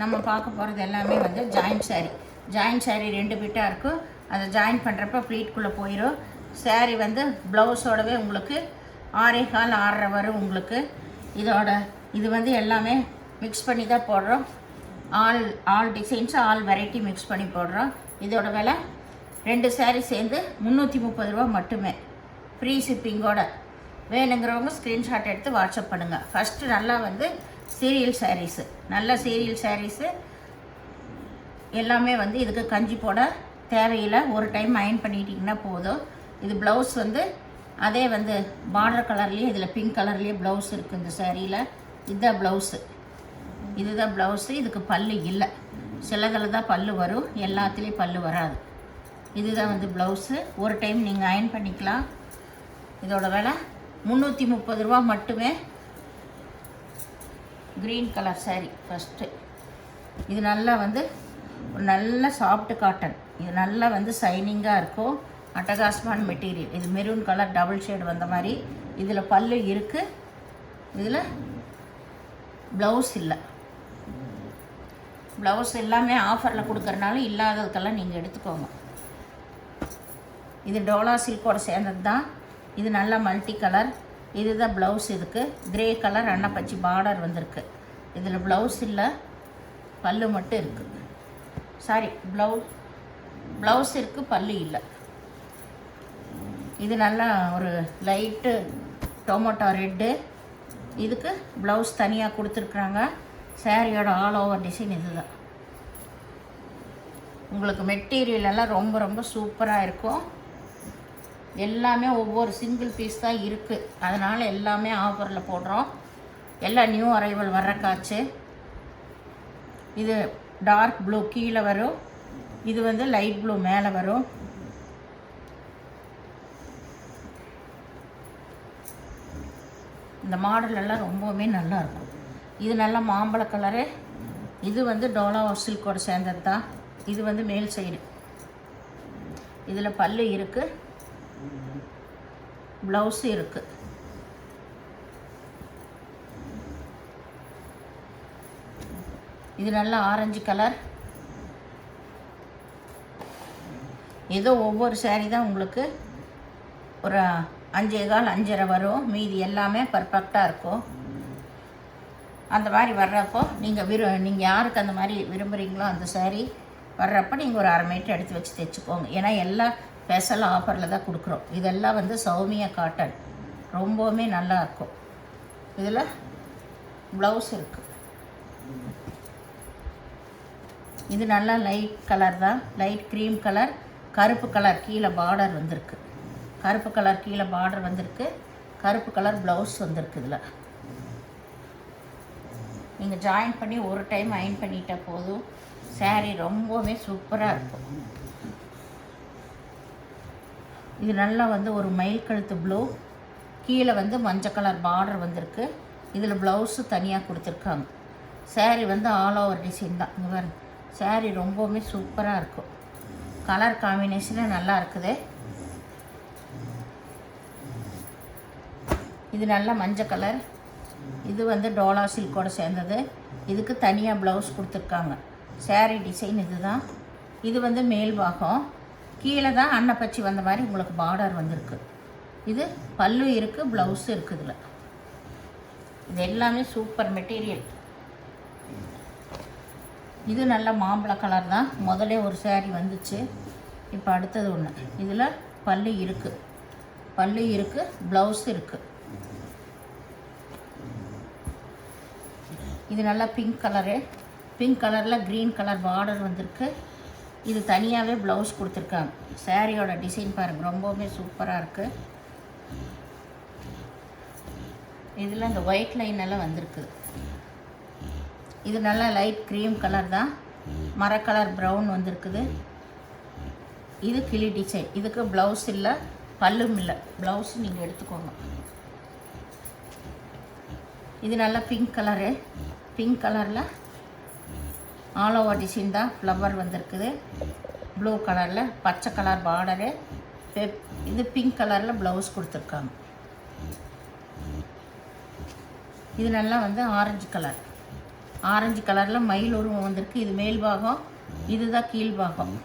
நம்ம பார்க்க போகிறது எல்லாமே வந்து ஜாயிண்ட் saree. ஜாயிண்ட் saree 2 பிட்டாக இருக்கும். அதை ஜாயின் பண்ணுறப்ப ப்ளீட்குள்ளே போயிடும். saree வந்து ப்ளவுஸோடவே உங்களுக்கு 6.25 6.5 வரும் உங்களுக்கு. இது வந்து எல்லாமே மிக்ஸ் பண்ணி தான் போடுறோம். All designs all variety mix பண்ணி போடுறோம். இதோட விலை 2 saree சேர்ந்து 330 ரூபா மட்டுமே, ஃப்ரீ ஷிப்பிங்கோட. வேணுங்கிறவங்க ஸ்க்ரீன்ஷாட் எடுத்து வாட்ஸ்அப் பண்ணுங்கள். ஃபஸ்ட்டு நல்லா வந்து சீரியல் சாரீஸு, நல்ல சீரியல் சாரீஸு எல்லாமே வந்து இதுக்கு கஞ்சி போட தேவையில்லை. ஒரு டைம் அயன் பண்ணிட்டிங்கன்னா போதும். இது ப்ளவுஸ் வந்து அதே வந்து பார்டர் கலர்லேயே, இதில் பிங்க் கலர்லேயே ப்ளவுஸ் இருக்குது இந்த சாரியில். இதுதான் ப்ளவுஸு, இதுதான் ப்ளவுஸு. இதுக்கு பல்லு இல்லை, சிலதில் தான் பல்லு வரும், எல்லாத்துலேயும் பல்லு வராது. இதுதான் வந்து ப்ளவுஸு. ஒரு டைம் நீங்கள் அயன் பண்ணிக்கலாம். இதோட விலை 330 ரூபா மட்டுமே. Green colour saree first. இது நல்லா வந்து ஒரு நல்ல சாஃப்ட் காட்டன். இது நல்லா வந்து சைனிங்காக இருக்கும். அட்டகாசமான மெட்டீரியல். இது மெரூன் கலர் டபுள் ஷேடு வந்த மாதிரி. இதில் பல்லு இருக்குது, இதில் ப்ளவுஸ் இல்லை. ப்ளவுஸ் எல்லாமே ஆஃபரில் கொடுக்குறனால இல்லாததுக்கெல்லாம் நீங்கள் எடுத்துக்கோங்க. இது டோலா சில்கோட சேர்ந்தது தான். இது நல்லா மல்டி கலர். இதுதான் ப்ளவுஸ். இதுக்கு கிரே கலர் அன்னப்பச்சி பார்டர் வந்திருக்கு. இதில் ப்ளவுஸ் இல்லை, பல்லு மட்டும் இருக்குது. சாரி, ப்ளவுஸ் இருக்குது, பல்லு இல்லை. இது நல்லா ஒரு லைட்டு டொமேட்டோ ரெட்டு. இதுக்கு ப்ளவுஸ் தனியாக கொடுத்துருக்குறாங்க. சாரியோட ஆல் ஓவர் டிசைன் இதுதான். உங்களுக்கு மெட்டீரியல் எல்லாம் ரொம்ப ரொம்ப சூப்பராக இருக்கும். எல்லாமே ஒவ்வொரு சிங்கிள் பீஸ் தான் இருக்குது. அதனால் எல்லாமே ஆஃபரில் போடுறோம். எல்லாம் நியூ அரைவல் வர்ற காய்ச்சி. இது டார்க் ப்ளூ கீழே வரும், இது வந்து லைட் ப்ளூ மேலே வரும். இந்த மாடல் எல்லாம் ரொம்பவுமே நல்லாயிருக்கும். இது நல்லா மாம்பழ கலரு. இது வந்து டோலா சில்கோட சேர்ந்தது தான். இது வந்து மேல் சைடு. இதில் பல்லு இருக்குது, ப்ளவுஸு இருக்குது. இது நல்லா ஆரஞ்சு கலர். ஏதோ ஒவ்வொரு saree தான் உங்களுக்கு ஒரு 5.25 5.5 வரும். மீதி எல்லாமே பர்ஃபெக்டாக இருக்கும். அந்த மாதிரி வர்றப்போ நீங்கள் யாருக்கு அந்த மாதிரி விரும்புகிறீங்களோ அந்த saree வர்றப்போ நீங்கள் ஒரு 1/2 மீட்டர் எடுத்து வச்சு தைச்சிக்கோங்க. ஏன்னா எல்லாம் ஸ்பெஷல் ஆஃபரில் தான் கொடுக்குறோம். இதெல்லாம் வந்து சௌமியா காட்டன், ரொம்பவுமே நல்லாயிருக்கும். இதில் ப்ளவுஸ் இருக்குது. இது நல்லா லைட் கலர் தான், லைட் க்ரீம் கலர். கருப்பு கலர் கீழே பார்டர் வந்திருக்கு. கருப்பு கலர் கீழே பார்டர் வந்திருக்கு. கருப்பு கலர் ப்ளவுஸ் வந்திருக்கு. இதில் நீங்கள் ஜாயின் பண்ணி ஒரு டைம் அயன் பண்ணிட்டால் போதும். saree ரொம்பவே சூப்பராக இருக்கும். இது நல்லா வந்து ஒரு மயில் கழுத்து ப்ளூ, கீழே வந்து மஞ்சள் கலர் பார்டர் வந்திருக்கு. இதில் ப்ளவுஸு தனியாக கொடுத்துருக்காங்க. saree வந்து ஆல் ஓவர் டிசைன் தான். இங்கே பாருங்க, saree ரொம்பவுமே சூப்பராக இருக்கும். கலர் காம்பினேஷனே நல்லா இருக்குது. இது நல்லா மஞ்சள் கலர். இது வந்து டோலா சில்கோட சேர்ந்தது. இதுக்கு தனியாக ப்ளவுஸ் கொடுத்துருக்காங்க. saree டிசைன் இது தான். இது வந்து மேல் பாகம், கீழே தான் அன்னப்பச்சி வந்த மாதிரி உங்களுக்கு பார்டர் வந்திருக்கு. இது பல்லு இருக்குது, ப்ளவுஸு இருக்குது. இதில் இது எல்லாமே சூப்பர் மெட்டீரியல். இது நல்ல மாம்பழ கலர் தான். முதல்ல ஒரு saree வந்துச்சு, இப்போ அடுத்தது ஒன்று. இதில் பல்லு இருக்குது, ப்ளவுஸ் இருக்குது. இது நல்லா பிங்க் கலரு. பிங்க் கலரில் க்ரீன் கலர் பார்டர் வந்திருக்கு. இது தனியாகவே ப்ளவுஸ் கொடுத்துருக்காங்க. சாரியோட டிசைன் பாருங்கள், ரொம்பவுமே சூப்பராக இருக்குது. இதில் இந்த ஒயிட் லைன் எல்லாம் வந்திருக்குது. இது நல்லா லைட் க்ரீம் கலர் தான், மர கலர் ப்ரௌன் வந்திருக்குது. இது கிளி டிசைன். இதுக்கு ப்ளவுஸ் இல்லை, பல்லும் இல்லை. ப்ளவுஸ் நீங்கள் எடுத்துக்கோங்க. இது நல்லா பிங்க் கலரு. பிங்க் கலரில் ஆல் ஓவர் டிசைன் தான். ஃப்ளவர் வந்திருக்குது ப்ளூ கலரில், பச்சை கலர் பார்டரு. இது பிங்க் கலரில் ப்ளவுஸ் கொடுத்துருக்காங்க. இது நல்லா வந்து ஆரஞ்சு கலர். ஆரஞ்சு கலரில் மயில் உருவம் வந்திருக்கு. இது மேல் பாகம், இதுதான் கீழ் பாகம்.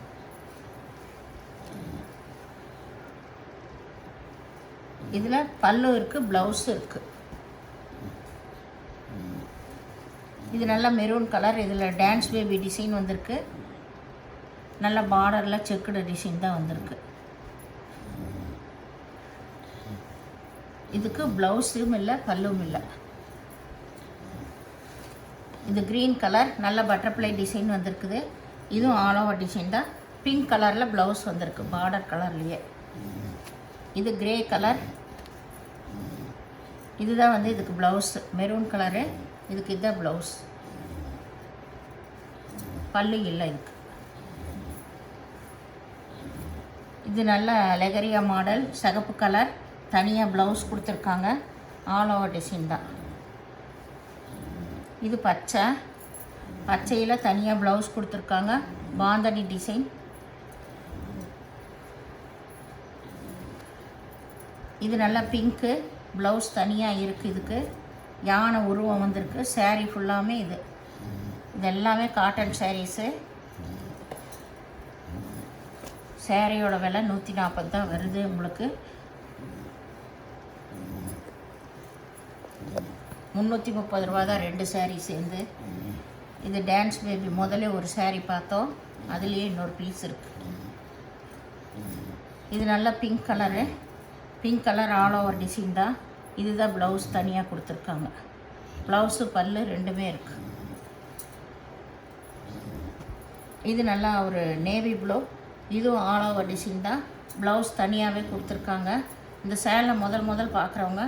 இதில் பல்லு இருக்குது, ப்ளவுஸு இருக்குது. இது நல்லா மெரூன் கலர். இதில் டான்ஸ் பேபி டிசைன் வந்திருக்கு. நல்ல பார்டரில் செக்குடு டிசைன் தான் வந்திருக்கு. இதுக்கு ப்ளவுஸும் இல்லை, பல்லும் இல்லை. இது க்ரீன் கலர், நல்ல பட்டர்ஃப்ளை டிசைன் வந்திருக்குது. இதுவும் ஆல் ஓவர் டிசைன் தான். பிங்க் கலரில் ப்ளவுஸ் வந்திருக்கு, பார்டர் கலர்லேயே. இது கிரே கலர். இதுதான் வந்து இதுக்கு ப்ளவுஸ், மெரூன் கலரு. இதுக்கு இதுதான் ப்ளவுஸ், பல்லு இல்லை இதுக்கு. இது நல்ல லெகரியா மாடல், சிகப்பு கலர். தனியாக ப்ளவுஸ் கொடுத்துருக்காங்க, ஆல் ஓவர் டிசைன் தான். இது பச்சை, பச்சையில் தனியாக ப்ளவுஸ் கொடுத்துருக்காங்க, பாந்தனி டிசைன். இது நல்லா பிங்க்கு, ப்ளவுஸ் தனியாக இருக்குது. இதுக்கு யானை உருவம் வந்திருக்கு. சாரீ ஃபுல்லாமே இது எல்லாமே காட்டன் சாரீஸு. சாரியோட விலை 140 தான் வருது உங்களுக்கு. 330 ரூபா தான் 2 சாரீ சேர்ந்து. இது டான்ஸ் பேபி, முதல்ல ஒரு சாரீ பார்த்தோம், அதுலேயே இன்னொரு பீஸ் இருக்குது. இது நல்லா pink colour, pink colour all over design தான். இதுதான் ப்ளவுஸ் தனியாக கொடுத்துருக்காங்க. ப்ளவுஸு பல்லு ரெண்டுமே இருக்குது. இது நல்லா ஒரு நேவி ப்ளூ, இதுவும் ஆல் ஓவர் டிசைன் தான். ப்ளவுஸ் தனியாகவே கொடுத்துருக்காங்க. இந்த சேனலை முதல் பார்க்குறவங்க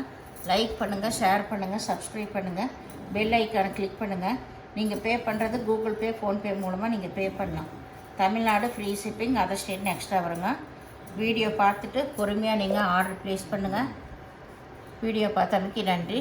லைக் பண்ணுங்கள், ஷேர் பண்ணுங்கள், சப்ஸ்கிரைப் பண்ணுங்கள், பெல் ஐக்கானை கிளிக் பண்ணுங்கள். நீங்கள் பே பண்ணுறது கூகுள் பே, ஃபோன்பே மூலமாக நீங்கள் பே பண்ணலாம். தமிழ்நாடு ஃப்ரீ ஷிப்பிங், அதர் ஸ்டேட்னு எக்ஸ்ட்ரா வருங்க. வீடியோ பார்த்துட்டு பொறுமையாக நீங்கள் ஆர்டர் ப்ளேஸ் பண்ணுங்கள். வீடியோ பார்த்தமைக்கு நன்றி.